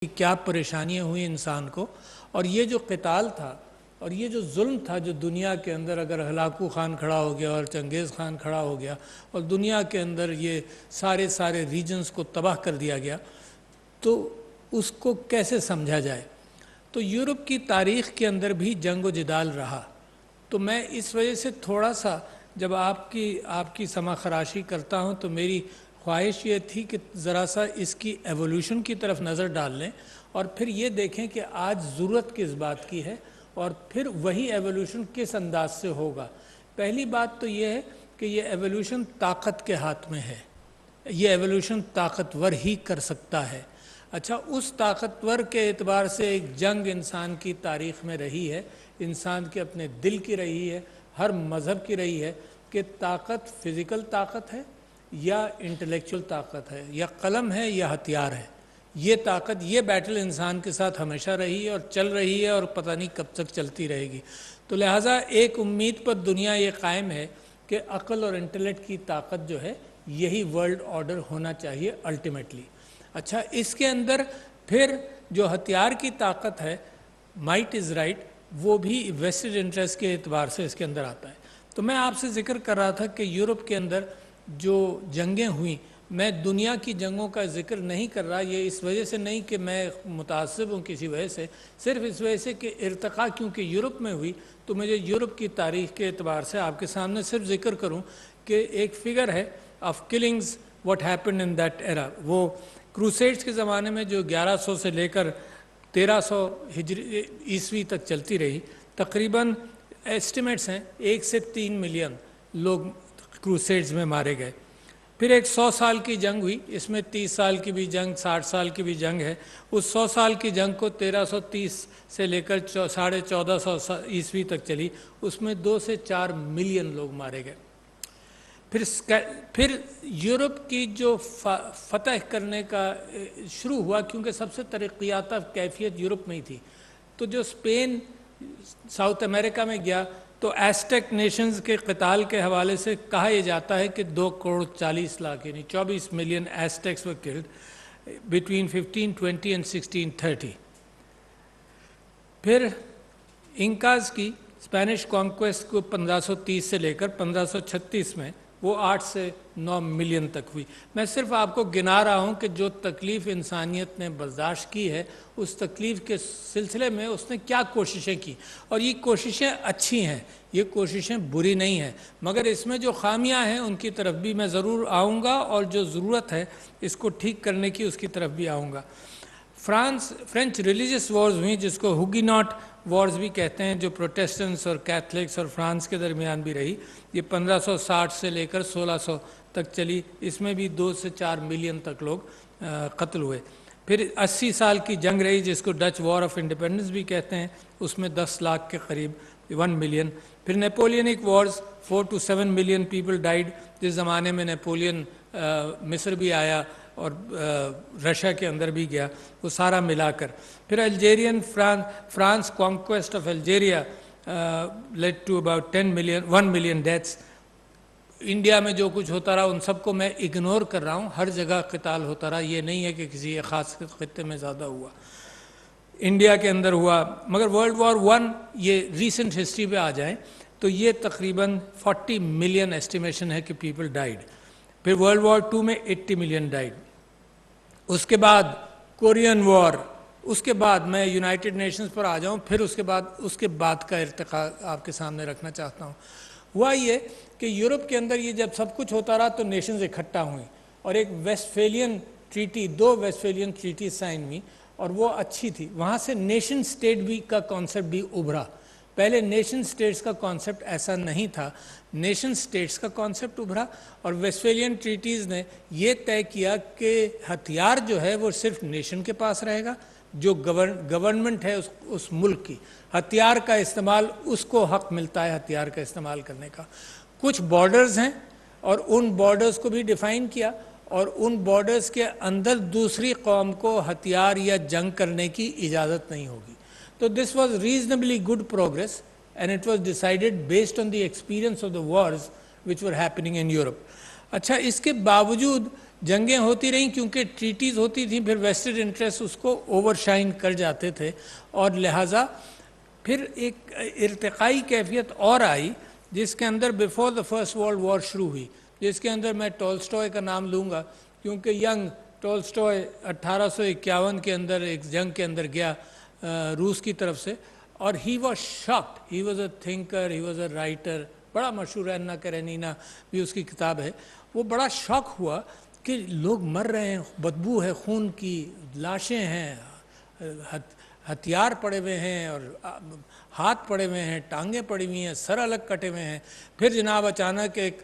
क्या परेशानियां हुई इंसान को। और ये जो क़िताल था और ये जो जुल्म था जो दुनिया के अंदर, अगर हलाकू ख़ान खड़ा हो गया और चंगेज़ ख़ान खड़ा हो गया और दुनिया के अंदर ये सारे रीजन्स को तबाह कर दिया गया, तो उसको कैसे समझा जाए। तो यूरोप की तारीख़ के अंदर भी जंग व जिदाल रहा। तो मैं इस वजह से थोड़ा सा जब आपकी समाखराशी करता हूँ तो मेरी ख्वाहिश ये थी कि ज़रा सा इसकी एवोल्यूशन की तरफ नज़र डाल लें और फिर ये देखें कि आज ज़रूरत किस बात की है और फिर वही एवोल्यूशन किस अंदाज से होगा। पहली बात तो ये है कि ये एवोल्यूशन ताकत के हाथ में है, ये एवोल्यूशन ताकतवर ही कर सकता है। अच्छा, उस ताकतवर के एतबार से एक जंग इंसान की तारीख़ में रही है, इंसान के अपने दिल की रही है, हर मज़हब की रही है कि ताकत फ़िज़िकल ताकत है या इंटेलेक्चुअल ताकत है, या कलम है या हथियार है। ये ताकत, ये बैटल इंसान के साथ हमेशा रही है और चल रही है और पता नहीं कब तक चलती रहेगी। तो लिहाजा एक उम्मीद पर दुनिया ये कायम है कि अक़ल और इंटेलेक्ट की ताकत जो है यही वर्ल्ड ऑर्डर होना चाहिए अल्टीमेटली। अच्छा, इसके अंदर फिर जो हथियार की ताकत है, माइट इज़ राइट, वो भी वेस्टेड इंटरेस्ट के एतबार से इसके अंदर आता है। तो मैं आपसे जिक्र कर रहा था कि यूरोप के अंदर जो जंगें हुई, मैं दुनिया की जंगों का जिक्र नहीं कर रहा, ये इस वजह से नहीं कि मैं मुतासिब हूँ किसी वजह से, सिर्फ इस वजह से कि इर्तिक़ा क्योंकि यूरोप में हुई तो मुझे यूरोप की तारीख़ के एतबार से आपके सामने सिर्फ जिक्र करूँ कि एक फ़िगर है of killings what happened in that era. वो क्रूसेड्स के ज़माने में जो 1100 से लेकर 1300 हिजरी ईस्वी तक चलती रही, तकरीबन एस्टिमेट्स हैं 1 से 3 मिलियन लोग क्रूसेड्स में मारे गए। फिर एक 100 साल की जंग हुई, इसमें 30 साल की भी जंग, 60 साल की भी जंग है। उस 100 साल की जंग को 1330 से लेकर 1450 ईस्वी तक चली, उसमें 2 से 4 मिलियन लोग मारे गए। फिर यूरोप की जो फतह करने का शुरू हुआ, क्योंकि सबसे तरक्याता कैफियत यूरोप में ही थी, तो जो स्पेन साउथ अमेरिका में गया तो एस्टेक नेशंस के क़िताल के हवाले से कहा यह जाता है कि 2 करोड़ 40 लाख यानी 24 million Aztecs were killed between 1520 and 1630। फिर इंकाज की स्पेनिश कॉन्क्वेस्ट को 1530 से लेकर 1536 में वो 8 से 9 मिलियन तक हुई। मैं सिर्फ आपको गिना रहा हूँ कि जो तकलीफ़ इंसानियत ने बर्दाश्त की है, उस तकलीफ़ के सिलसिले में उसने क्या कोशिशें की, और ये कोशिशें अच्छी हैं, ये कोशिशें बुरी नहीं हैं, मगर इसमें जो खामियां हैं उनकी तरफ भी मैं ज़रूर आऊँगा और जो ज़रूरत है इसको ठीक करने की उसकी तरफ भी आऊँगा। फ्रेंच रिलीजियस वॉर्स हुई, जिसको हुगीनॉट वॉर्स भी कहते हैं, जो प्रोटेस्टेंट्स और कैथलिक्स और फ्रांस के दरमियान भी रही। ये 1560 से लेकर 1600 तक चली, इसमें भी 2 से 4 मिलियन तक लोग कत्ल हुए। फिर 80 साल की जंग रही, जिसको डच वॉर ऑफ इंडिपेंडेंस भी कहते हैं, उसमें 10 लाख के करीब 1 मिलियन। फिर Napoleonic Wars, 4 to 7 million people died, जिस ज़माने में नेपोलियन मिस्र भी आया और रशिया के अंदर भी गया, वो सारा मिलाकर। फिर Algerian France conquest of Algeria led to about 1 million deaths. India में जो कुछ होता रहा उन सबको मैं इग्नोर कर रहा हूँ, हर जगह क़िताल होता रहा, ये नहीं है कि किसी एक ख़ास खित्ते में ज़्यादा हुआ, इंडिया के अंदर हुआ। मगर वर्ल्ड वॉर 1 ये रीसेंट हिस्ट्री पे आ जाए तो ये तकरीबन 40 मिलियन एस्टिमेशन है कि पीपल डाइड। फिर वर्ल्ड वॉर 2 में 80 मिलियन डाइड। उसके बाद कोरियन वॉर, उसके बाद मैं यूनाइटेड नेशंस पर आ जाऊं, फिर उसके बाद का इर्तिक़ा आपके सामने रखना चाहता हूं। हुआ ये कि यूरोप के अंदर ये जब सब कुछ होता रहा तो नेशंस इकट्ठा हुई और एक Westphalian treaty, 2 Westphalian treaty sign हुई और वो अच्छी थी। वहाँ से नेशन स्टेट भी का कॉन्सेप्ट भी उभरा। पहले नेशन स्टेट्स का कॉन्सेप्ट ऐसा नहीं था, नेशन स्टेट्स का कॉन्सेप्ट उभरा और वेस्टफेलियन ट्रीटीज़ ने ये तय किया कि हथियार जो है वो सिर्फ नेशन के पास रहेगा, जो गवर्नमेंट है उस मुल्क की, हथियार का इस्तेमाल उसको हक मिलता है हथियार का इस्तेमाल करने का। कुछ बॉर्डर्स हैं और उन बॉर्डर्स को भी डिफ़ाइन किया और उन बॉर्डर्स के अंदर दूसरी कौम को हथियार या जंग करने की इजाज़त नहीं होगी। तो this was reasonably good progress and it was decided based on the experience of the Wars which were happening in Europe. अच्छा, इसके बावजूद जंगें होती रहीं क्योंकि ट्रीटीज़ होती थी, फिर वेस्टेड इंटरेस्ट उसको ओवरशाइन कर जाते थे, और लिहाजा फिर एक इर्तिकाई कैफियत और आई जिसके अंदर before the first world war शुरू हुई, जिसके अंदर मैं टॉल्स्टॉय का नाम लूँगा क्योंकि यंग टॉल्स्टॉय 1851 के अंदर एक जंग के अंदर गया रूस की तरफ से, और he was shocked, he was a thinker, he was a writer, बड़ा मशहूर है, अन्ना करेनिना भी उसकी किताब है। वो बड़ा शॉक हुआ कि लोग मर रहे हैं, बदबू है खून की, लाशें हैं, हथियार पड़े हुए हैं और हाथ पड़े हुए हैं, टांगें पड़ी हुई हैं, सर अलग कटे हुए हैं। फिर जनाब अचानक एक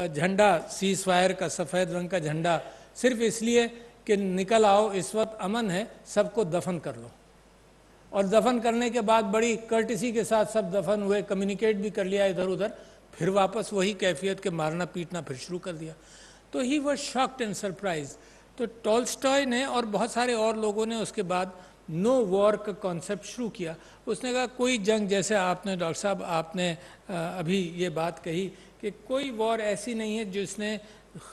झंडा, सीज फायर का सफ़ेद रंग का झंडा, सिर्फ इसलिए कि निकल आओ इस वक्त अमन है, सबको दफन कर लो। और दफन करने के बाद बड़ी कर्टिसी के साथ सब दफन हुए, कम्युनिकेट भी कर लिया इधर उधर, फिर वापस वही कैफियत के मारना पीटना फिर शुरू कर दिया। तो he was shocked and surprise. तो टॉल्स्टॉय ने और बहुत सारे और लोगों ने उसके बाद नो वॉर का कॉन्सेप्ट शुरू किया। उसने कहा कोई जंग, जैसे आपने डॉक्टर साहब आपने अभी ये बात कही कि कोई वॉर ऐसी नहीं है जिसने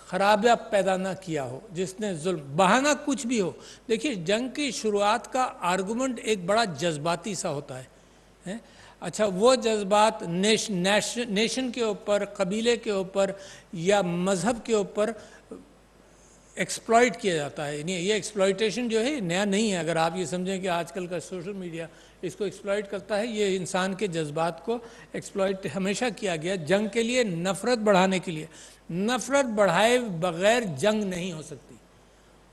खराबिया पैदा ना किया हो, जिसने जुल्म, बहाना कुछ भी हो। देखिए जंग की शुरुआत का आर्गुमेंट एक बड़ा जज्बाती सा होता है? अच्छा, वो जज्बात नेशन के ऊपर, कबीले के ऊपर या मज़हब के ऊपर एक्सप्लॉइट किया जाता है। ये एक्सप्लॉइटेशन जो है नया नहीं है। अगर आप ये समझें कि आजकल का सोशल मीडिया इसको एक्सप्लॉइट करता है, ये इंसान के जज्बात को एक्सप्लॉइट हमेशा किया गया जंग के लिए, नफ़रत बढ़ाने के लिए। नफ़रत बढ़ाए बगैर जंग नहीं हो सकती,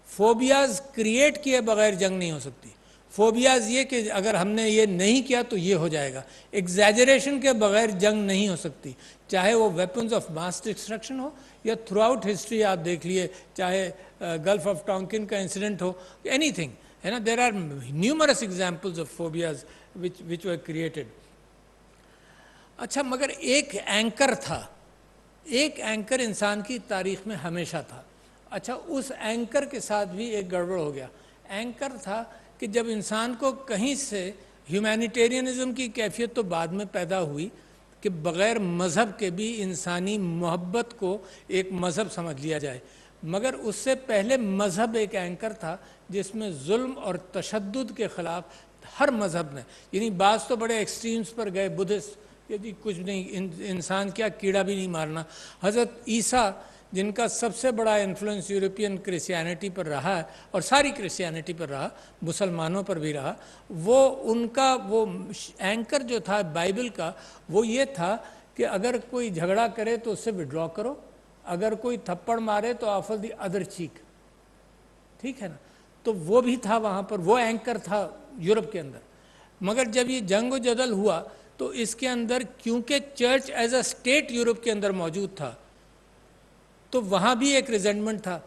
फोबियाज़ क्रिएट किए बगैर जंग नहीं हो सकती। फोबियाज़ ये कि अगर हमने ये नहीं किया तो ये हो जाएगा, एग्जैजरेशन के बगैर जंग नहीं हो सकती, चाहे वो वेपन्स ऑफ मास डिस्ट्रक्शन हो या थ्रू आउट हिस्ट्री आप देख लिए, चाहे गल्फ ऑफ टॉन्किन का इंसिडेंट हो, एनीथिंग, है ना। There are numerous examples of phobias which were created. अच्छा, मगर एक एंकर था, एक एंकर इंसान की तारीख में हमेशा था। अच्छा, उस एंकर के साथ भी एक गड़बड़ हो गया। एंकर था कि जब इंसान को कहीं से ह्यूमैनिटेरियनिज्म की कैफियत तो बाद में पैदा हुई कि बग़ैर मज़हब के भी इंसानी मोहब्बत को एक मज़हब समझ लिया जाए, मगर उससे पहले मज़हब एक एंकर था जिसमें जुल्म और तशद्दुद के ख़िलाफ़ हर मज़हब ने, यानी बाज़ तो बड़े एक्सट्रीम्स पर गए, बुद्धिस्ट, यदि कुछ नहीं, इंसान क्या कीड़ा भी नहीं मारना। हज़रत ईसा जिनका सबसे बड़ा इन्फ्लुएंस यूरोपियन क्रिश्चियनिटी पर रहा है और सारी क्रिश्चियनिटी पर रहा, मुसलमानों पर भी रहा, वो उनका वो एंकर जो था बाइबल का, वो ये था कि अगर कोई झगड़ा करे तो उससे विड्रॉ करो, अगर कोई थप्पड़ मारे तो ऑफर द अदर चीक, ठीक है ना। तो वो भी था वहाँ पर, वो एंकर था यूरोप के अंदर। मगर जब ये जंग जदल हुआ तो इसके अंदर क्योंकि church as a state Europe के अंदर मौजूद था, तो वहाँ भी एक रिजेंटमेंट था।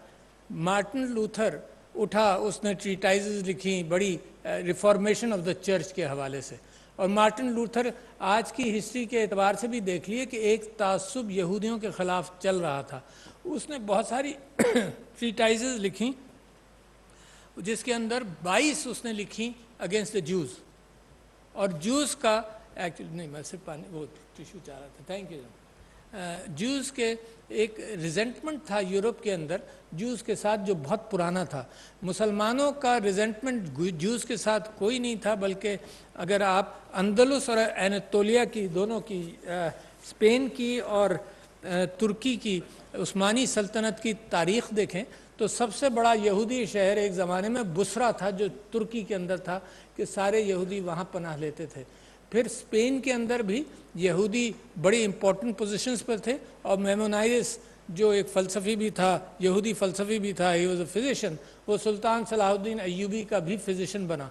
मार्टिन लूथर उठा, उसने ट्रीटाइजेस लिखी बड़ी रिफॉर्मेशन ऑफ द चर्च के हवाले से। और मार्टिन लूथर आज की हिस्ट्री के एतबार से भी देख लिए कि एक तासुब यहूदियों के ख़िलाफ़ चल रहा था। उसने बहुत सारी ट्रीटाइजेस लिखी जिसके अंदर 22 उसने लिखी अगेंस्ट द जूज़। और जूज़ का एक्चुअली नहीं, मैं सिर्फ पानी वो टिश्यू चाह रहा था, थैंक यू। जूज़ के एक रिजेंटमेंट था यूरोप के अंदर जूज़ के साथ जो बहुत पुराना था। मुसलमानों का रिजेंटमेंट जूज़ के साथ कोई नहीं था, बल्कि अगर आप अंदलुस और एनातोलिया की, दोनों की, स्पेन की और तुर्की की उस्मानी सल्तनत की तारीख़ देखें तो सबसे बड़ा यहूदी शहर एक ज़माने में बुसरा था जो तुर्की के अंदर था, कि सारे यहूदी वहाँ पनाह लेते थे। फिर स्पेन के अंदर भी यहूदी बड़ी इंपॉर्टेंट पोजीशंस पर थे, और मेमोनाइस जो एक फ़लसफ़ी भी था, यहूदी फ़लसफ़ी भी था, ही वॉज अ फिजिशियन, वो सुल्तान सलाहुद्दीन अय्यूबी का भी फिजिशियन बना।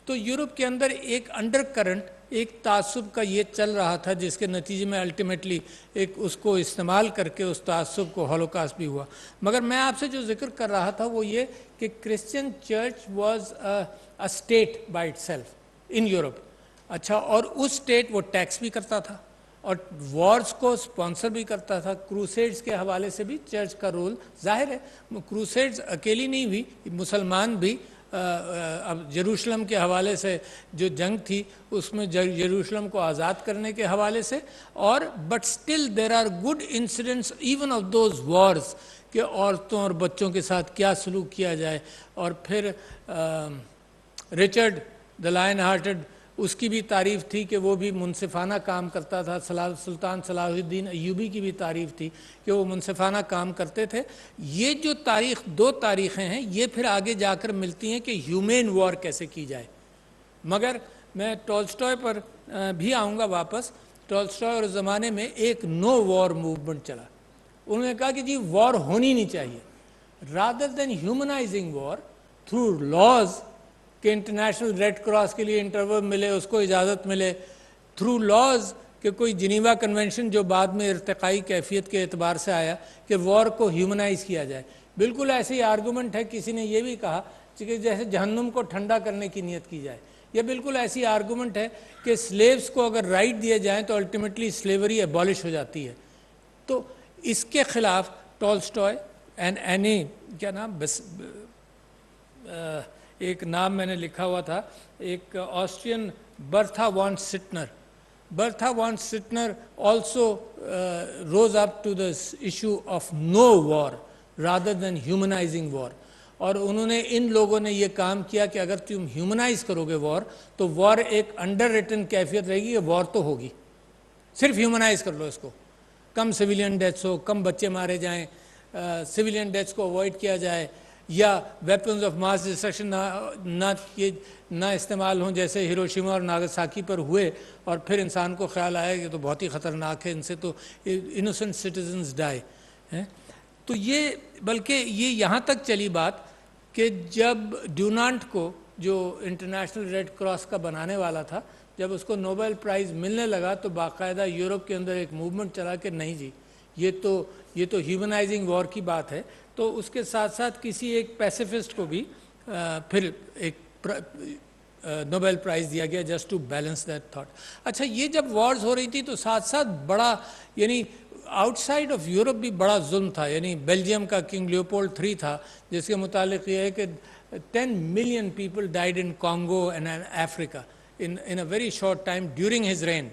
तो यूरोप के अंदर एक अंडर करंट, एक तासुब का ये चल रहा था, जिसके नतीजे में अल्टीमेटली एक उसको इस्तेमाल करके उस तासुब को हॉलोकास्ट भी हुआ। मगर मैं आपसे जो जिक्र कर रहा था वो ये कि Christian church was a state by itself in Europe. अच्छा, और उस स्टेट वो टैक्स भी करता था और वॉर्स को स्पॉन्सर भी करता था। क्रूसेड्स के हवाले से भी चर्च का रोल जाहिर है, क्रूसेड्स अकेली नहीं हुई, मुसलमान भी अब यरूशलेम के हवाले से जो जंग थी उसमें यरूशलेम को आज़ाद करने के हवाले से, और but still there are good incidents even of those wars, कि औरतों और बच्चों के साथ क्या सलूक किया जाए। और फिर रिचर्ड द लायन हार्टेड, उसकी भी तारीफ़ थी कि वो भी मुनसिफाना काम करता था। सुल्तान सलाहुद्दीन अय्यूबी की भी तारीफ़ थी कि वो मुनसिफाना काम करते थे। ये जो दो तारीख़ें हैं, ये फिर आगे जाकर मिलती हैं कि ह्यूमेन वॉर कैसे की जाए। मगर मैं टॉल्स्टॉय पर भी आऊँगा वापस। टॉल्स्टॉय और ज़माने में एक नो वॉर मूवमेंट चला। उन्होंने कहा कि जी वॉर होनी नहीं चाहिए। Rather than humanising war through laws कि इंटरनेशनल रेड क्रॉस के लिए इंटरवल मिले, उसको इजाज़त मिले, थ्रू लॉज कि कोई जिनीवा कन्वेंशन जो बाद में इर्तिकाई कैफियत के एतबार से आया कि वॉर को ह्यूमनाइज किया जाए। बिल्कुल ऐसे ही आर्गूमेंट है, किसी ने ये भी कहा कि जैसे जहन्नुम को ठंडा करने की नीयत की जाए। यह बिल्कुल ऐसी आर्गूमेंट है कि स्लेव्स को अगर राइट दिए जाएँ तो अल्टीमेटली स्लेवरी एबॉलिश हो जाती है। तो इसके खिलाफ टॉल्स्टॉय एंड एनी, क्या नाम, बस एक नाम मैंने लिखा हुआ था, एक Austrian, Bertha von Suttner. Bertha von Suttner also rose up to the issue of no war rather than humanising war. और उन्होंने, इन लोगों ने ये काम किया कि अगर तुम ह्यूमनाइज करोगे वॉर तो वॉर एक अंडर रिटन कैफियत रहेगी कि वॉर तो होगी, सिर्फ ह्यूमनाइज कर लो इसको, कम सिविलियन डेथ्स हो, कम बच्चे मारे जाएं, सिविलियन डेथ्स को अवॉइड किया जाए, या वेपन्स ऑफ मास डिस्ट्रक्शन ना इस्तेमाल हों जैसे हिरोशिमा और नागासाकी पर हुए। और फिर इंसान को ख्याल आया कि तो बहुत ही ख़तरनाक है, इनसे तो इनोसेंट सिटीजन्स डाई हैं। तो ये, बल्कि ये यहाँ तक चली बात कि जब ड्यूनांट को, जो इंटरनेशनल रेड क्रॉस का बनाने वाला था, जब उसको नोबेल प्राइज़ मिलने लगा तो बाकायदा यूरोप के अंदर एक मूवमेंट चला कि नहीं जी, ये तो ह्यूमनाइजिंग वॉर की बात है। तो उसके साथ साथ किसी एक पैसिफिस्ट को भी फिर एक नोबेल प्राइज़ दिया गया just to balance that thought. अच्छा, ये जब वॉर्स हो रही थी तो साथ साथ बड़ा, यानी आउटसाइड ऑफ यूरोप भी बड़ा जुल्म था। यानी बेल्जियम का किंग लियोपोल्ड III था, जिसके मुतालिक ये है कि 10 million people died in Congo and Africa in a very short time during his rain,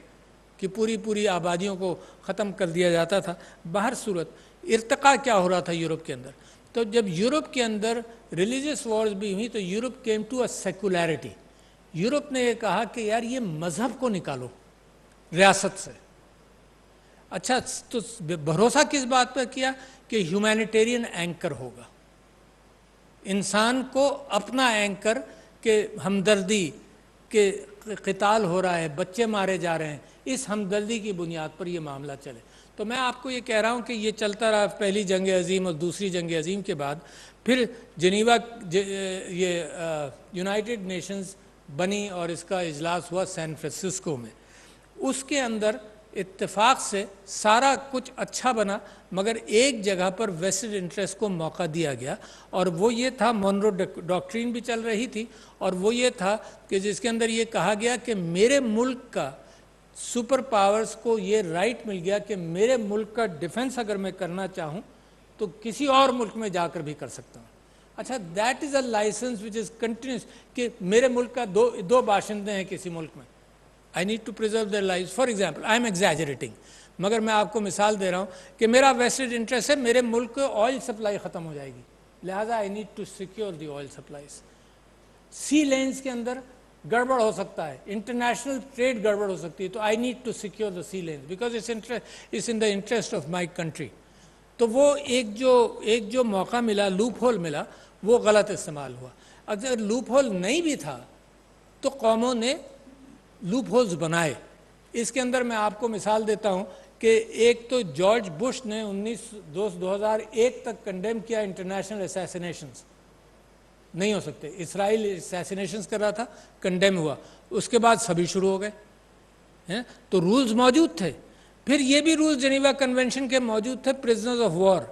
कि पूरी आबादियों को ख़त्म कर दिया जाता था। बाहर सूरत इर्तिका क्या हो रहा था यूरोप के अंदर। तो जब यूरोप के अंदर रिलीजियस वॉर्स भी हुई तो Europe came to a secularity. Europe ने ये कहा कि यार ये मज़हब को निकालो रियासत से। अच्छा, तो भरोसा किस बात पर किया कि ह्यूमैनिटेरियन एंकर होगा, इंसान को अपना एंकर, के हमदर्दी, के क़िताल हो रहा है, बच्चे मारे जा रहे हैं, इस हमदर्दी की बुनियाद पर यह मामला चले। तो मैं आपको ये कह रहा हूँ कि ये चलता रहा पहली जंग अज़ीम और दूसरी जंग अज़ीम के बाद। फिर जिनीवा ये यूनाइटेड नेशंस बनी और इसका इजलास हुआ सैन फ्रांसिस्को में। उसके अंदर इत्तेफाक से सारा कुछ अच्छा बना, मगर एक जगह पर वेस्टेड इंटरेस्ट को मौका दिया गया, और वो ये था, मोनरो डॉक्ट्रिन भी चल रही थी, और वो ये था कि जिसके अंदर ये कहा गया कि मेरे मुल्क का सुपर पावर्स को ये राइट मिल गया कि मेरे मुल्क का डिफेंस अगर मैं करना चाहूँ तो किसी और मुल्क में जाकर भी कर सकता हूँ। अच्छा, that is a licence which is continuous, कि मेरे मुल्क का दो बाशिंदे हैं किसी मुल्क में, I need to preserve their lives. For example, I am exaggerating, मगर मैं आपको मिसाल दे रहा हूँ कि मेरा वेस्टेड इंटरेस्ट है, मेरे मुल्क को ऑयल सप्लाई ख़त्म हो जाएगी, लिहाजा I need to secure the oil supplies. Sea lanes के अंदर गड़बड़ हो सकता है, इंटरनेशनल ट्रेड गड़बड़ हो सकती है, तो I need to secure the sea lanes because it's in the interest of my country. तो वो एक जो मौका मिला, लूप होल मिला, वो गलत इस्तेमाल हुआ। अगर लूप होल नहीं भी था तो कौमों ने लूप होल्स बनाए। इसके अंदर मैं आपको मिसाल देता हूँ कि एक तो जॉर्ज बुश ने 2001 तक कंडेम किया इंटरनेशनल असैसिनेशंस, नहीं हो सकते। इसराइल असैसिनेशंस कर रहा था, कंडेम हुआ, उसके बाद सभी शुरू हो गए हैं। तो रूल्स मौजूद थे। फिर ये भी रूल्स जेनीवा कन्वेंशन के मौजूद थे, प्रिजनर्स ऑफ वॉर।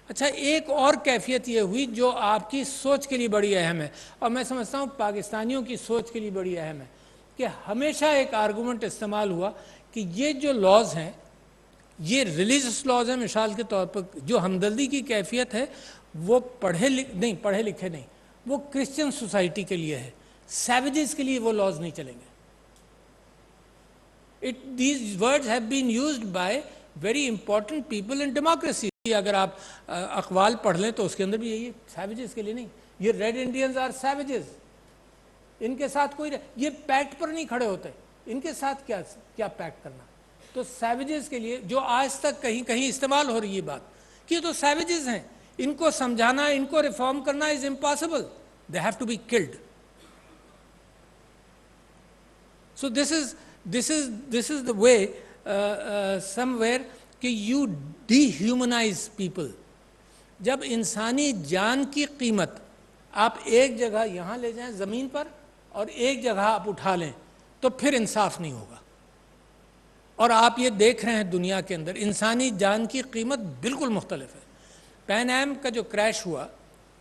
अच्छा, एक और कैफियत ये हुई जो आपकी सोच के लिए बड़ी अहम है, और मैं समझता हूँ पाकिस्तानियों की सोच के लिए बड़ी अहम है, कि हमेशा एक आर्गूमेंट इस्तेमाल हुआ कि ये जो लॉज हैं ये रिलीजियस लॉज हैं। मिसाल के तौर पर जो हमदर्दी की कैफियत है वो पढ़े लिखे नहीं, वो क्रिश्चियन सोसाइटी के लिए है, सैवेजेस के लिए वो लॉज नहीं चलेंगे। These words have been used by very important people in democracy. अगर आप अखबार पढ़ लें तो उसके अंदर भी यही है, सैवेजेस के लिए नहीं, ये रेड इंडियंस आर सैवेजेस, इनके साथ कोई, ये पैक्ट पर नहीं खड़े होते, इनके साथ क्या क्या पैक्ट करना। तो सैवेजेस के लिए जो आज तक कहीं कहीं इस्तेमाल हो रही है बात कि तो सैवेजेस हैं, इनको समझाना, इनको रिफॉर्म करना is impossible, they have to be killed. So this is the way somewhere कि यू डीह्यूमनाइज पीपल। जब इंसानी जान की कीमत आप एक जगह यहां ले जाएं जमीन पर और एक जगह आप उठा लें तो फिर इंसाफ नहीं होगा। और आप ये देख रहे हैं दुनिया के अंदर इंसानी जान की कीमत बिल्कुल मुख्तलिफ है। पैन एम का जो क्रैश हुआ,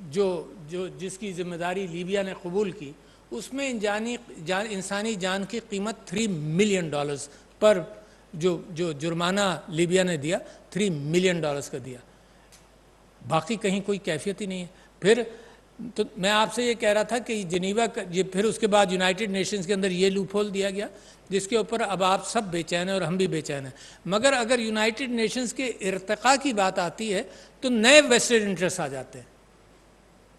जो जिसकी जिम्मेदारी लीबिया ने कबूल की, उसमें इंसानी जान की कीमत $3 मिलियन पर जो जुर्माना लीबिया ने दिया, $3 मिलियन का दिया, बाकी कहीं कोई कैफियत ही नहीं है। फिर तो मैं आपसे ये कह रहा था कि जिनीवा फिर उसके बाद यूनाइटेड नेशंस के अंदर ये लूपहोल दिया गया जिसके ऊपर अब आप सब बेचैन हैं और हम भी बेचैन हैं। मगर अगर यूनाइटेड नेशंस के इर्तिका की बात आती है तो नए वेस्टेड इंटरेस्ट आ जाते हैं।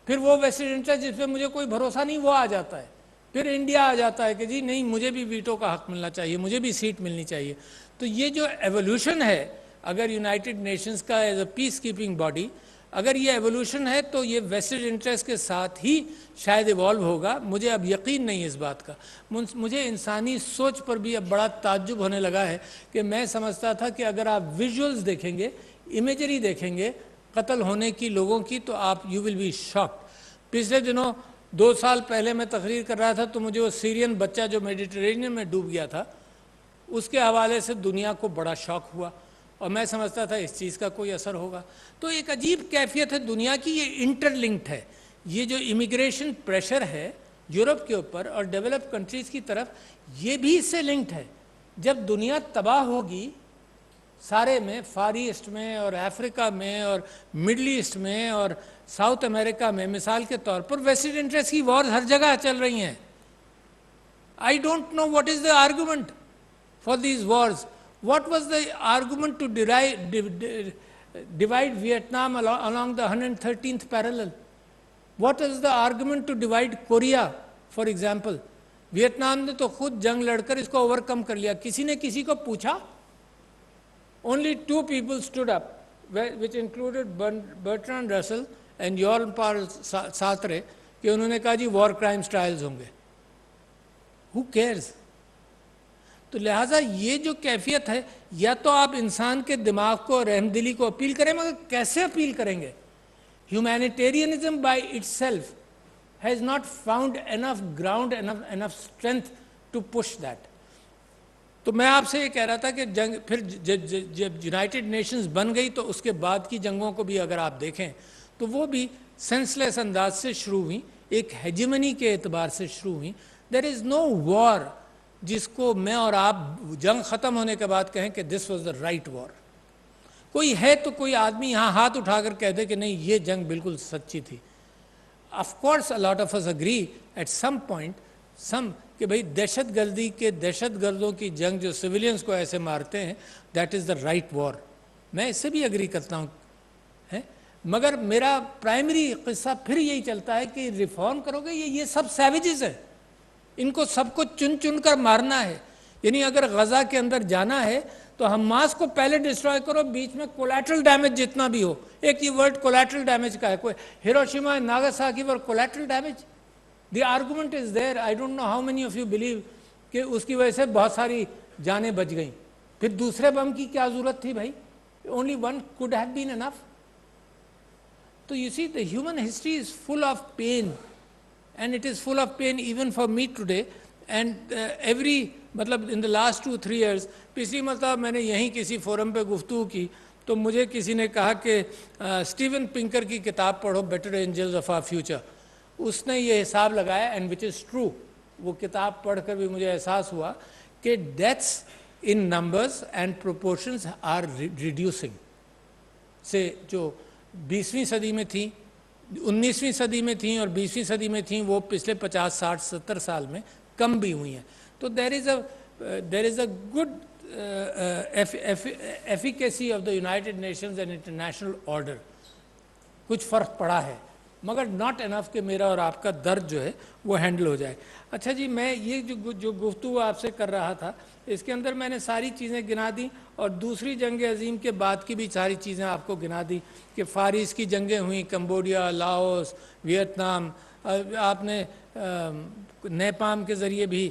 फिर वो वेस्टेड इंटरेस्ट जिसपे मुझे कोई भरोसा नहीं वो आ जाता है। फिर इंडिया आ जाता है कि जी नहीं, मुझे भी वीटो का हक मिलना चाहिए, मुझे भी सीट मिलनी चाहिए। तो ये जो एवोल्यूशन है, अगर यूनाइटेड नेशंस का as a peace keeping body अगर ये एवोल्यूशन है तो ये वेस्टेड इंटरेस्ट के साथ ही शायद इवॉल्व होगा। मुझे अब यकीन नहीं है इस बात का। मुझे इंसानी सोच पर भी अब बड़ा ताज्जुब होने लगा है कि मैं समझता था कि अगर आप विजुअल्स देखेंगे, इमेजरी देखेंगे कत्ल होने की लोगों की, तो आप यू विल बी शॉक्ड। पिछले दिनों 2 साल पहले मैं तकरीर कर रहा था तो मुझे वो सीरियन बच्चा जो मेडिटेरेनियन में डूब गया था उसके हवाले से दुनिया को बड़ा शौक हुआ और मैं समझता था इस चीज़ का कोई असर होगा। तो एक अजीब कैफियत है दुनिया की, ये इंटरलिंक्ड है। ये जो इमिग्रेशन प्रेशर है यूरोप के ऊपर और डेवलप कंट्रीज़ की तरफ, ये भी इससे लिंक्ड है। जब दुनिया तबाह होगी सारे में, फार ईस्ट में और अफ्रीका में और मिडल ईस्ट में और साउथ अमेरिका में, मिसाल के तौर पर वेस्टेड इंटरेस्ट की वॉर हर जगह चल रही हैं। आई don't know what is the argument for these Wars. What was the argument to divide Vietnam along the 113th parallel? What is the argument to divide Korea, for example? Vietnam ने तो खुद जंग लड़कर इसको ओवरकम कर लिया। किसी ने किसी को पूछा? Only 2 people stood up, which included Bertrand Russell and Jean Paul Sartre, कि उन्होंने कहा जी वॉर क्राइम्स ट्रायल्स होंगे। Who cares? तो लिहाजा ये जो कैफियत है, या तो आप इंसान के दिमाग को, रहमदिली को अपील करें, मगर कैसे अपील करेंगे? Humanitarianism by itself has not found enough ground, enough strength to push that. तो मैं आपसे ये कह रहा था कि जंग फिर जब यूनाइटेड नेशंस बन गई तो उसके बाद की जंगों को भी अगर आप देखें तो वो भी सेंसलेस अंदाज से शुरू हुई, एक हेजिमनी के एतबार से शुरू हुई। देयर इज़ नो वॉर जिसको मैं और आप जंग ख़त्म होने के बाद कहें कि this was the right war. कोई है तो कोई आदमी यहाँ हाथ उठाकर कह दे कि नहीं ये जंग बिल्कुल सच्ची थी। Of course a lot of us agree at some point कि भाई दहशतगर्दी के दहशतगर्दों की जंग जो सिविलियंस को ऐसे मारते हैं, that is the right war. मैं इससे भी अग्री करता हूँ, है, मगर मेरा प्राइमरी किस्सा फिर यही चलता है कि रिफॉर्म करोगे, ये सब सैवेजेस है, इनको सबको चुन चुन कर मारना है। यानी अगर गजा के अंदर जाना है तो हमास को पहले डिस्ट्रॉय करो, बीच में कोलैटरल डैमेज जितना भी हो। एक ये वर्ड कोलैटरल डैमेज का है, कोई हिरोशिमा नागासाकी पर collateral damage, the argument is there. I don't know how many of you believe कि उसकी वजह से बहुत सारी जानें बच गई। फिर दूसरे बम की क्या जरूरत थी भाई? Only one could have been enough. तो you see the human history is full of pain, and it is full of pain even for me today, and मतलब in the last 2-3 years, पिछली मतलब मैंने यहीं किसी फोरम पे गुफ्तगू की तो मुझे किसी ने कहा कि स्टीवन पिंकर की किताब पढ़ो, better angels of our future. उसने ये हिसाब लगाया एंड विच इज़ ट्रू। वो किताब पढ़कर भी मुझे एहसास हुआ कि deaths in numbers and proportions are reducing. से जो 20वीं सदी में थी, 19वीं सदी में थी और 20वीं सदी में थी, वो पिछले 50, 60, 70 साल में कम भी हुई हैं। तो there is a good efficacy of the United Nations and international order कुछ फ़र्क पड़ा है, मगर नॉट इनफ कि मेरा और आपका दर्द जो है वो हैंडल हो जाए। अच्छा जी, मैं ये जो गुफ्तगू आपसे कर रहा था, इसके अंदर मैंने सारी चीज़ें गिना दी और दूसरी जंग अजीम के बाद की भी सारी चीज़ें आपको गिना दी कि फ़ारिस की जंगें हुई, कंबोडिया, लाओस, वियतनाम, आपने नेपाल के ज़रिए भी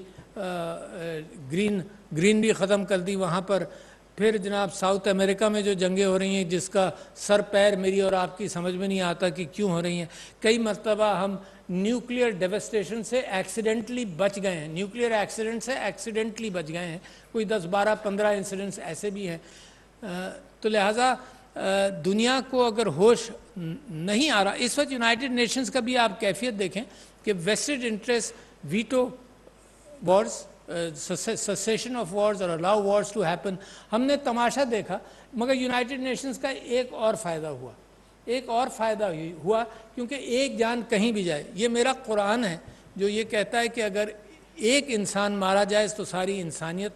ग्रीनरी ख़त्म कर दी वहाँ पर। फिर जनाब साउथ अमेरिका में जो जंगें हो रही हैं जिसका सर पैर मेरी और आपकी समझ में नहीं आता कि क्यों हो रही हैं। कई मरतबा हम न्यूक्लियर डेवस्टेशन से एक्सीडेंटली बच गए हैं, न्यूक्लियर एक्सीडेंट से एक्सीडेंटली बच गए हैं, कोई 10, 12, 15 इंसिडेंट्स ऐसे भी हैं। तो लिहाजा दुनिया को अगर होश नहीं आ रहा, इस वक्त यूनाइटेड नेशंस का भी आप कैफियत देखें कि vested interest veto Wars, cessation of wars or allow wars to happen, हमने तमाशा देखा। मगर यूनाइटेड नेशंस का एक और फ़ायदा हुआ क्योंकि एक जान कहीं भी जाए, ये मेरा कुरान है जो ये कहता है कि अगर एक इंसान मारा जाए तो सारी इंसानियत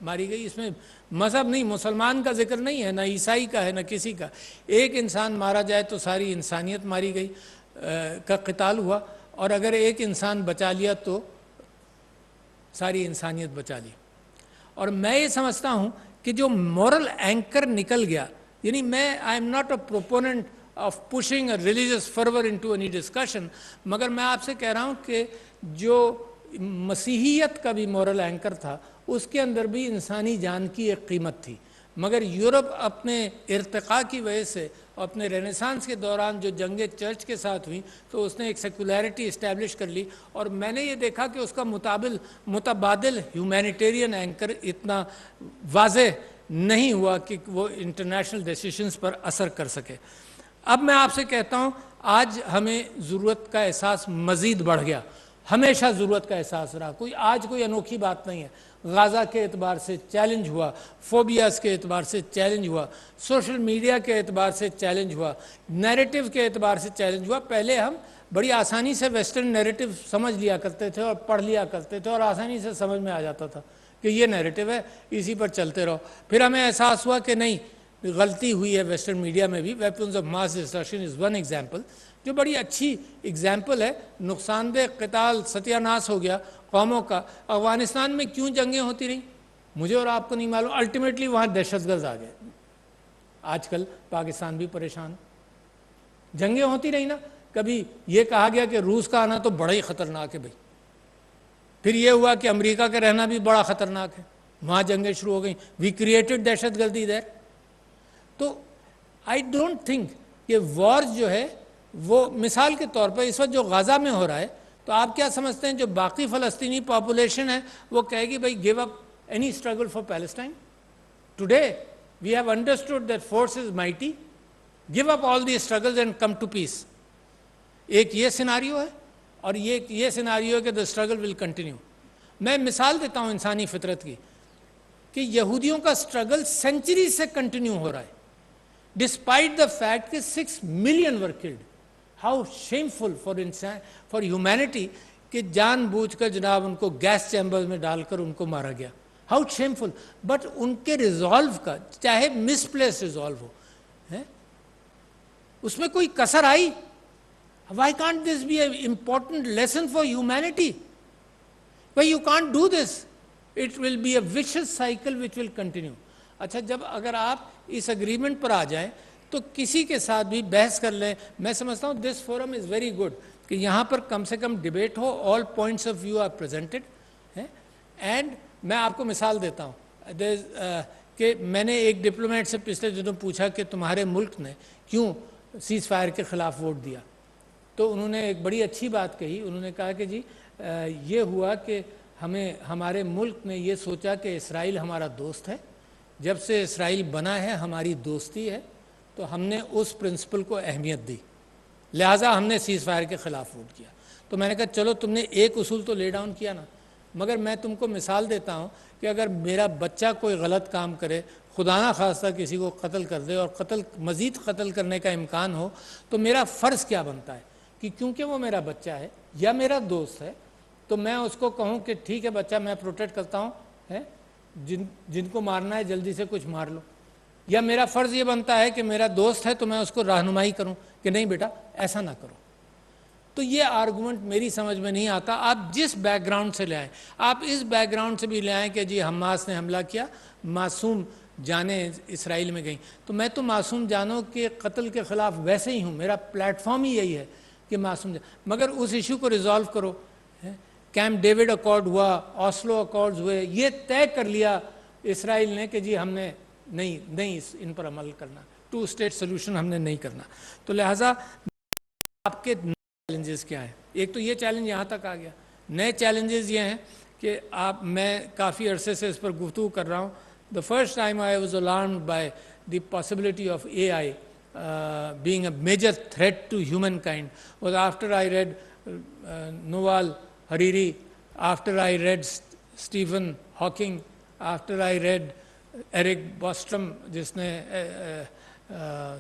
मारी गई। इसमें मज़हब नहीं, मुसलमान का जिक्र नहीं है, ना ईसाई का है, ना किसी का। एक इंसान मारा जाए तो सारी इंसानियत मारी गई का क़िताल हुआ, और अगर एक इंसान बचा लिया तो सारी इंसानियत बचा ली। और मैं ये समझता हूँ कि जो मॉरल एंकर निकल गया, यानी मैं I am not a proponent of pushing a religious fervour into any discussion, मगर मैं आपसे कह रहा हूँ कि जो मसीहियत का भी मॉरल एंकर था उसके अंदर भी इंसानी जान की एक कीमत थी। मगर यूरोप अपने इर्तिका की वजह से, अपने रेनेसांस के दौरान जो जंगें चर्च के साथ हुई, तो उसने एक सेकुलरिटी इस्टेब्लिश कर ली, और मैंने ये देखा कि उसका मुतबादिल ह्यूमैनिटेरियन एंकर इतना वाज़ेह नहीं हुआ कि वो इंटरनेशनल डिसीजंस पर असर कर सके। अब मैं आपसे कहता हूँ, आज हमें ज़रूरत का एहसास मज़ीद बढ़ गया। हमेशा ज़रूरत का एहसास रहा, आज कोई अनोखी बात नहीं है। गाज़ा के एतबार से चैलेंज हुआ, फोबियास के एतबार से चैलेंज हुआ, सोशल मीडिया के एतबार से चैलेंज हुआ, नैरेटिव के एतबार से चैलेंज हुआ। पहले हम बड़ी आसानी से वेस्टर्न नैरेटिव समझ लिया करते थे और पढ़ लिया करते थे और आसानी से समझ में आ जाता था कि ये नैरेटिव है, इसी पर चलते रहो। फिर हमें एहसास हुआ कि नहीं, गलती हुई है वेस्टर्न मीडिया में भी। Weapons of mass destruction is one example, जो बड़ी अच्छी एग्जाम्पल है। नुकसानदेह क़िताल, सत्यानाश हो गया कौमों का। अफ़गानिस्तान में क्यों जंगें होती रहीं मुझे और आपको नहीं मालूम। अल्टीमेटली वहाँ दहशतगर्द आ गए। आजकल पाकिस्तान भी परेशान, जंगें होती रही ना। कभी ये कहा गया कि रूस का आना तो बड़ा ही ख़तरनाक है भाई, फिर ये हुआ कि अमेरिका का रहना भी बड़ा ख़तरनाक है, वहाँ जंगें शुरू हो गई। वी क्रिएटेड दहशतगर्दी देयर। तो आई डोंट थिंक कि वॉर जो है वो, मिसाल के तौर पर इस वक्त जो गाज़ा में हो रहा है, तो आप क्या समझते हैं जो बाकी फ़लस्तीनी पॉपुलेशन है वो कहेगी भाई give up any struggle for Palestine? Today we have understood that force is mighty, give up all the struggles and come to peace. एक ये सिनारियो है और ये सिनारियो है कि द स्ट्रगल विल कंटिन्यू। मैं मिसाल देता हूँ इंसानी फितरत की कि यहूदियों का स्ट्रगल सेंचुरी से कंटिन्यू हो रहा है, डिस्पाइट द फैक्ट कि 6 million were killed. How shameful for humanity कि जानबूझकर जनाब उनको गैस चैम्बर्स में डालकर उनको मारा गया। How shameful. बट उनके रिजॉल्व का, चाहे मिसप्लेस रिजॉल्व हो, है उसमें कोई कसर आई? Why can't this be an important lesson for humanity? Why you can't do this? It will be a vicious cycle which will continue. अच्छा, जब अगर आप इस एग्रीमेंट पर आ जाएं तो किसी के साथ भी बहस कर लें। मैं समझता हूँ this forum is very good कि यहाँ पर कम से कम डिबेट हो, all points of view are presented है। एंड मैं आपको मिसाल देता हूँ कि मैंने एक डिप्लोमेट से पिछले दिनों पूछा कि तुम्हारे मुल्क ने क्यों सीज़ फायर के ख़िलाफ़ वोट दिया, तो उन्होंने एक बड़ी अच्छी बात कही। उन्होंने कहा कि जी ये हुआ कि हमारे मुल्क ने ये सोचा कि इसराइल हमारा दोस्त है, जब से इसराइल बना है हमारी दोस्ती है, तो हमने उस प्रिंसिपल को अहमियत दी, लिहाजा हमने सीज़ फायर के ख़िलाफ़ वोट किया। तो मैंने कहा चलो तुमने एक उसूल तो ले डाउन किया ना, मगर मैं तुमको मिसाल देता हूँ कि अगर मेरा बच्चा कोई गलत काम करे, खुदा ना खास्ता किसी को कत्ल कर दे और मज़ीद कत्ल करने का इम्कान हो, तो मेरा फ़र्ज़ क्या बनता है कि क्योंकि वो मेरा बच्चा है या मेरा दोस्त है, तो मैं उसको कहूँ कि ठीक है बच्चा, मैं प्रोटेक्ट करता हूँ, है जिनको मारना है जल्दी से कुछ मार लो, या मेरा फ़र्ज़ ये बनता है कि मेरा दोस्त है तो मैं उसको रहनुमाई करूं कि नहीं बेटा ऐसा ना करो। तो ये आर्गुमेंट मेरी समझ में नहीं आता। आप जिस बैकग्राउंड से ले आए, आप इस बैकग्राउंड से भी ले आए कि जी हमास ने हमला किया, मासूम जानें इसराइल में गई, तो मैं तो मासूम जानों के कत्ल के ख़िलाफ़ वैसे ही हूँ, मेरा प्लेटफॉर्म ही यही है कि मगर उस इशू को रिजॉल्व करो। कैंप डेविड अकॉर्ड हुआ, ऑस्लो अकॉर्ड्स हुए, ये तय कर लिया इसराइल ने कि जी हमने नहीं इन पर अमल करना, 2 स्टेट सोल्यूशन हमने नहीं करना। तो लिहाजा आपके चैलेंजेस क्या हैं? एक तो ये चैलेंज यहाँ तक आ गया। नए चैलेंजेस ये हैं कि मैं काफ़ी अरसे से इस पर गुफ्तगू कर रहा हूँ। The first time I was alarmed by the possibility of AI being a major threat to humankind was after I read Yuval Harari, after I read Stephen Hawking, after I read Eric Bostrom जिसने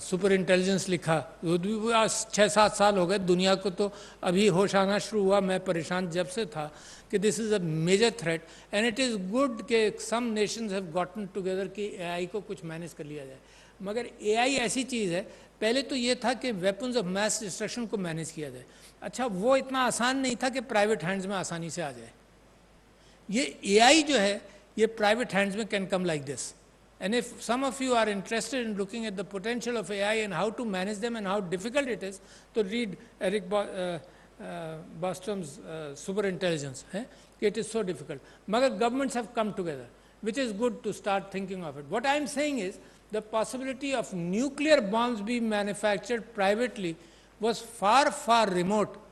super intelligence लिखा। 6-7 साल हो गए, दुनिया को तो अभी होश आना शुरू हुआ, मैं परेशान जब से था कि this is a major threat and it is good कि some nations have gotten together कि AI को कुछ मैनेज कर लिया जाए। मगर AI ऐसी चीज़ है, पहले तो ये था कि वेपन्स ऑफ मैस डिस्ट्रक्शन को मैनेज किया जाए। अच्छा, वो इतना आसान नहीं था कि प्राइवेट हैंड्स में आसानी से आ जाए। ये AI जो है ये प्राइवेट हैंड्स में can come like this. And if some of you are interested in looking at the potential of AI and how to manage them and how difficult it is, to read Eric Bostrom's Super Intelligence. It is so difficult. But governments have come together, which is good to start thinking of it. What I am saying is the possibility of nuclear bombs being manufactured privately was far, far remote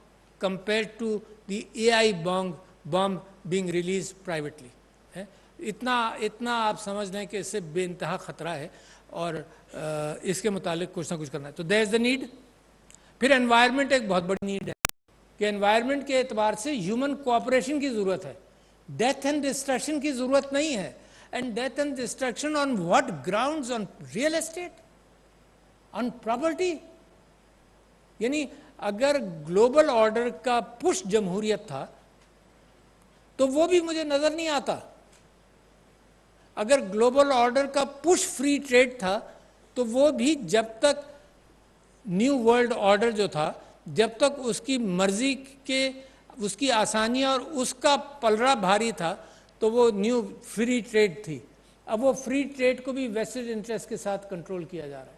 compared to the AI bomb being released privately. इतना आप समझ लें कि इससे बेइंतहा ख़तरा है और इसके मुतालिक कुछ ना कुछ करना है। तो देयर इज़ द नीड। फिर एनवायरनमेंट एक बहुत बड़ी नीड है कि एनवायरनमेंट के एतबार से ह्यूमन कोऑपरेशन की ज़रूरत है, डेथ एंड डिस्ट्रक्शन की ज़रूरत नहीं है। And death and destruction on what grounds? On real estate, on property. यानी अगर ग्लोबल ऑर्डर का पुश जमहूरियत था तो वो भी मुझे नज़र नहीं आता। अगर ग्लोबल ऑर्डर का पुश फ्री ट्रेड था तो वो भी जब तक न्यू वर्ल्ड ऑर्डर जो था, जब तक उसकी मर्जी के, उसकी आसानियाँ और उसका पलड़ा भारी था, तो वो न्यू फ्री ट्रेड थी। अब वो फ्री ट्रेड को भी वेस्टेड इंटरेस्ट के साथ कंट्रोल किया जा रहा है।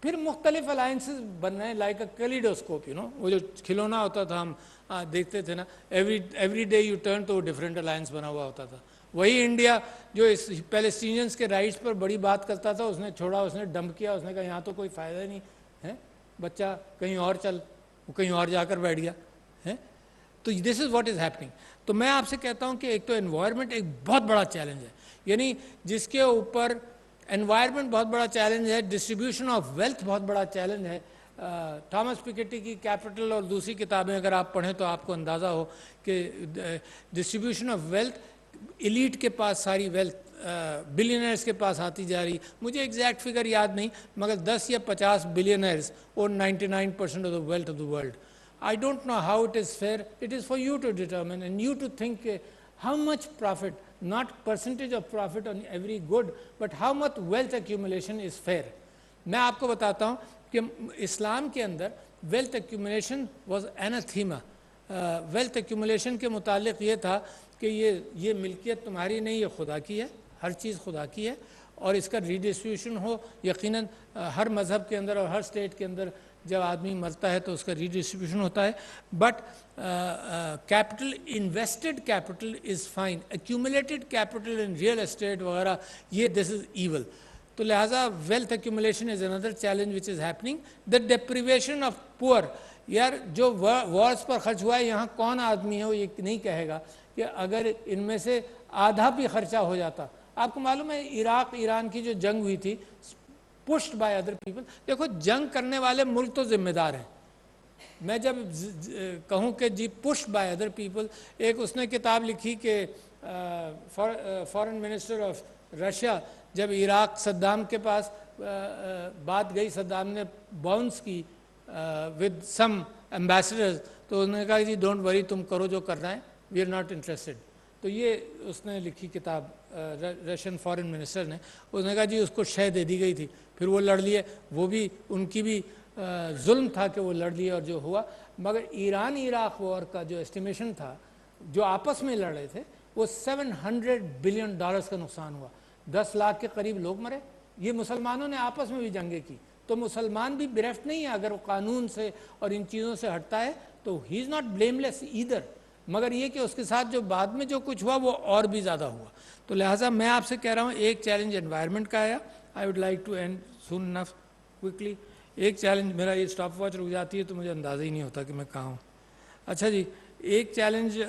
फिर मुख्तलिफ अलायंसेस बन रहे हैं, लाइक अ कैलिडोस्कोप, वो जो खिलौना होता था हम देखते थे ना, एवरी डे यू टर्न, तो डिफरेंट अलायंस बना हुआ होता था। वही इंडिया जो इस पैलेस्टीनियंस के राइट्स पर बड़ी बात करता था, उसने छोड़ा, उसने डंप किया, उसने कहा यहाँ तो कोई फ़ायदा नहीं है, बच्चा कहीं और चल, वो कहीं और जाकर बैठ गया है। तो this is what is happening. तो मैं आपसे कहता हूँ कि एक तो एनवायरनमेंट एक बहुत बड़ा चैलेंज है, यानी जिसके ऊपर एनवायरनमेंट बहुत बड़ा चैलेंज है, डिस्ट्रीब्यूशन ऑफ वेल्थ बहुत बड़ा चैलेंज है। थॉमस पिकेटी की कैपिटल और दूसरी किताबें अगर आप पढ़ें तो आपको अंदाज़ा हो कि डिस्ट्रीब्यूशन ऑफ वेल्थ, एलीट के पास सारी वेल्थ, बिलियनर्स के पास आती जा रही। मुझे एग्जैक्ट फिगर याद नहीं, मगर 10 या 50 बिलियनर्स और 99% of the wealth of the world. I don't know how it is fair, it is for you to determine and you to think how much profit, not percentage of profit on every good, but how much wealth accumulation is fair. मैं आपको बताता हूँ कि इस्लाम के अंदर wealth accumulation was anathema. wealth accumulation के मुतालिक ये था कि ये मिल्कियत तुम्हारी नहीं, ये खुदा की है, हर चीज़ खुदा की है और इसका रीडिस्ट्रीब्यूशन हो। यकीनन हर मज़हब के अंदर और हर स्टेट के अंदर जब आदमी मरता है तो उसका रीडिस्ट्रीब्यूशन होता है, but capital, invested capital is fine, accumulated capital in real estate वगैरह, ये दिस इज़ ईवल। तो लिहाजा wealth accumulation is another challenge which is happening. The deprivation of poor, यार जो वॉर्स पर खर्च हुआ है, यहाँ कौन आदमी है वो ये नहीं कहेगा कि अगर इनमें से आधा भी खर्चा हो जाता। आपको मालूम है इराक ईरान की जो जंग हुई थी, पुश्ड बाय अदर पीपल। देखो जंग करने वाले मुल्क तो जिम्मेदार हैं। मैं जब कहूँ कि जी पुश्ड बाय अदर पीपल, एक उसने किताब लिखी कि फॉरेन मिनिस्टर ऑफ रशिया जब इराक सद्दाम के पास बात गई, सद्दाम ने बाउंस की विद सम एम्बेसडर्स, तो उन्होंने कहा जी डोंट वरी, तुम करो जो करना है, वी आर नॉट इंटरेस्टेड। तो ये उसने लिखी किताब, रशियन फॉरेन मिनिस्टर ने, उसने कहा जी उसको शय दे दी गई थी, फिर वो लड़ लिए, वो भी उनकी भी जुल्म था कि वो लड़ लिए और जो हुआ। मगर ईरान इराक वॉर का जो एस्टिमेशन था, जो आपस में लड़ रहे थे, वो $700 बिलियन का नुकसान हुआ, 10 लाख के करीब लोग मरे। ये मुसलमानों ने आपस में भी जंगें की, तो मुसलमान भी बिरफ्त नहीं है अगर वो कानून से और इन चीज़ों से हटता है, तो he is not blameless either. मगर ये कि उसके साथ जो बाद में जो कुछ हुआ वो और भी ज़्यादा हुआ। तो लिहाजा मैं आपसे कह रहा हूँ, एक चैलेंज एनवायरनमेंट का आया, I would like to end soon enough quickly. एक चैलेंज, मेरा ये स्टॉप वॉच रुक जाती है तो मुझे अंदाज़ा ही नहीं होता कि मैं कहाँ हूँ। अच्छा जी, एक चैलेंज ये